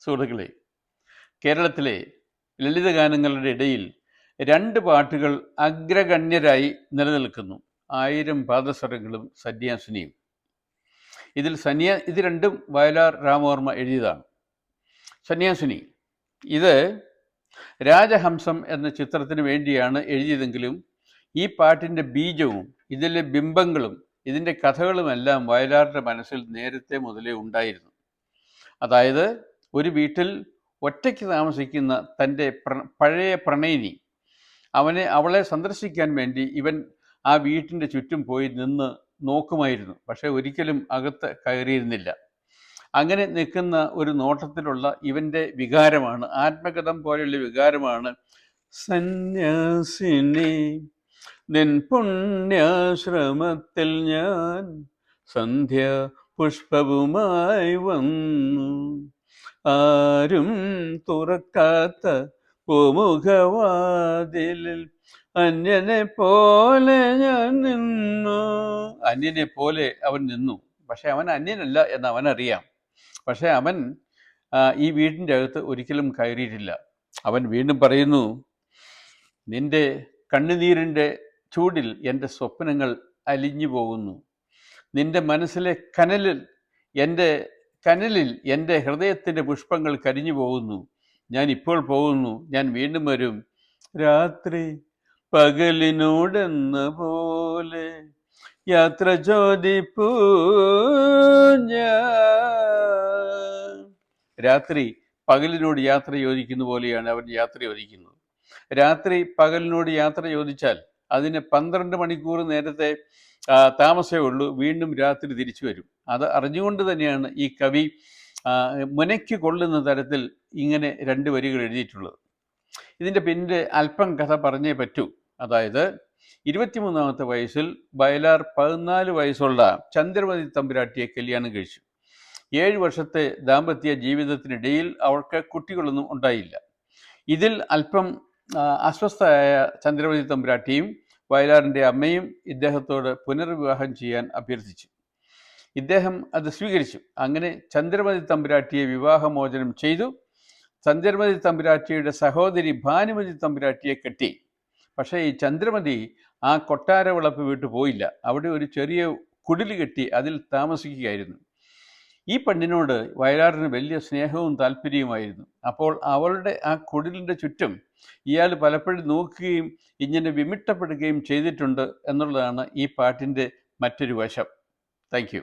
സുഹൃത്തുക്കളെ, കേരളത്തിലെ ലളിതഗാനങ്ങളുടെ ഇടയിൽ രണ്ട് പാട്ടുകൾ അഗ്രഗണ്യരായി നിലനിൽക്കുന്നു. 1000 പാദസരങ്ങളും സന്യാസിനിയും. ഇത് രണ്ടും വയലാർ രാമവർമ്മ എഴുതിയതാണ്. സന്യാസിനി ഇത് രാജഹംസം എന്ന ചിത്രത്തിന് വേണ്ടിയാണ് എഴുതിയതെങ്കിലും ഈ പാട്ടിൻ്റെ ബീജവും ഇതിലെ ബിംബങ്ങളും ഇതിൻ്റെ കഥകളുമെല്ലാം വയലാറിൻ്റെ മനസ്സിൽ നേരത്തെ മുതലേ ഉണ്ടായിരുന്നു. അതായത്, ഒരു വീട്ടിൽ ഒറ്റയ്ക്ക് താമസിക്കുന്ന തൻ്റെ പഴയ പ്രണയിനി അവളെ സന്ദർശിക്കാൻ വേണ്ടി ഇവൻ ആ വീട്ടിൻ്റെ ചുറ്റും പോയി നിന്ന് നോക്കുമായിരുന്നു. പക്ഷെ ഒരിക്കലും അകത്ത് കയറിയിരുന്നില്ല. അങ്ങനെ നിൽക്കുന്ന ഒരു നോട്ടത്തിലുള്ള ഇവൻ്റെ വികാരമാണ്, ആത്മകഥം പോലെയുള്ള വികാരമാണ് സന്യാസിനി നിൻ പുണ്യാശ്രമത്തിൽ ഞാൻ സന്ധ്യ പുഷ്പവുമായി വന്നു, ആരും തുറക്കാത്ത പൂമുഖവാതിലിൽ അന്യനെ പോലെ ഞാൻ നിന്നു. അന്യനെ പോലെ അവൻ നിന്നു. പക്ഷെ അവൻ അന്യനല്ല എന്ന് അവനറിയാം. പക്ഷെ അവൻ ഈ വീടിൻ്റെ അകത്ത് ഒരിക്കലും കയറിയിട്ടില്ല. അവൻ വീണ്ടും പറയുന്നു, നിന്റെ കണ്ണുനീരിൻ്റെ ചൂടിൽ എൻ്റെ സ്വപ്നങ്ങൾ അലിഞ്ഞു പോകുന്നു. നിന്റെ മനസ്സിലെ കനലിൽ എൻ്റെ ഹൃദയത്തിൻ്റെ പുഷ്പങ്ങൾ കരിഞ്ഞു പോകുന്നു. ഞാൻ ഇപ്പോൾ പോകുന്നു, ഞാൻ വീണ്ടും വരും. രാത്രി പകലിനോടെന്ന പോലെ യാത്ര ചോദിപ്പൂ ഞാൻ. രാത്രി പകലിനോട് യാത്ര ചോദിക്കുന്ന പോലെയാണ് അവൻ യാത്ര ചോദിക്കുന്നത്. രാത്രി പകലിനോട് യാത്ര ചോദിച്ചാൽ അതിന് 12 മണിക്കൂർ നേരത്തെ താമസമേ ഉള്ളൂ. വീണ്ടും രാത്രി തിരിച്ചു വരും. അത് അറിഞ്ഞുകൊണ്ട് തന്നെയാണ് ഈ കവി മുനയ്ക്ക് കൊള്ളുന്ന തരത്തിൽ ഇങ്ങനെ 2 വരികൾ എഴുതിയിട്ടുള്ളത്. ഇതിൻ്റെ പിന്നിൽ അല്പം കഥ പറഞ്ഞേ പറ്റൂ. അതായത്, 23-ാമത്തെ വയസ്സിൽ വയലാർ 14 വയസ്സുള്ള ചന്ദ്രമതി തമ്പുരാട്ടിയെ കല്യാണം കഴിച്ചു. 7 വർഷത്തെ ദാമ്പത്യ ജീവിതത്തിനിടയിൽ അവൾക്ക് കുട്ടികളൊന്നും ഉണ്ടായില്ല. ഇതിൽ അല്പം അസ്വസ്ഥയായ ചന്ദ്രമതി തമ്പുരാട്ടിയും വയലാറിൻ്റെ അമ്മയും ഇദ്ദേഹത്തോട് പുനർവിവാഹം ചെയ്യാൻ അഭ്യർത്ഥിച്ചു. ഇദ്ദേഹം അത് സ്വീകരിച്ചു. അങ്ങനെ ചന്ദ്രമതി തമ്പുരാട്ടിയെ വിവാഹമോചനം ചെയ്തു. ചന്ദ്രമതി തമ്പുരാട്ടിയുടെ സഹോദരി ഭാനുമതി തമ്പുരാട്ടിയെ കെട്ടി. പക്ഷേ ഈ ചന്ദ്രമതി ആ കൊട്ടാര വളപ്പ് വിട്ടു പോയില്ല. അവിടെ ഒരു ചെറിയ കുടിൽ കെട്ടി അതിൽ താമസിക്കുകയായിരുന്നു. ഈ പെണ്ണിനോട് വയലാറിന് വലിയ സ്നേഹവും താല്പര്യവുമായിരുന്നു. അപ്പോൾ അവളുടെ ആ കുടിലിൻ്റെ ചുറ്റും ഇയാൾ പലപ്പോഴും നോക്കുകയും ഇങ്ങനെ വിമിട്ടപ്പെടുകയും ചെയ്തിട്ടുണ്ട് എന്നുള്ളതാണ് ഈ പാട്ടിൻ്റെ മറ്റൊരു വശം. Thank you.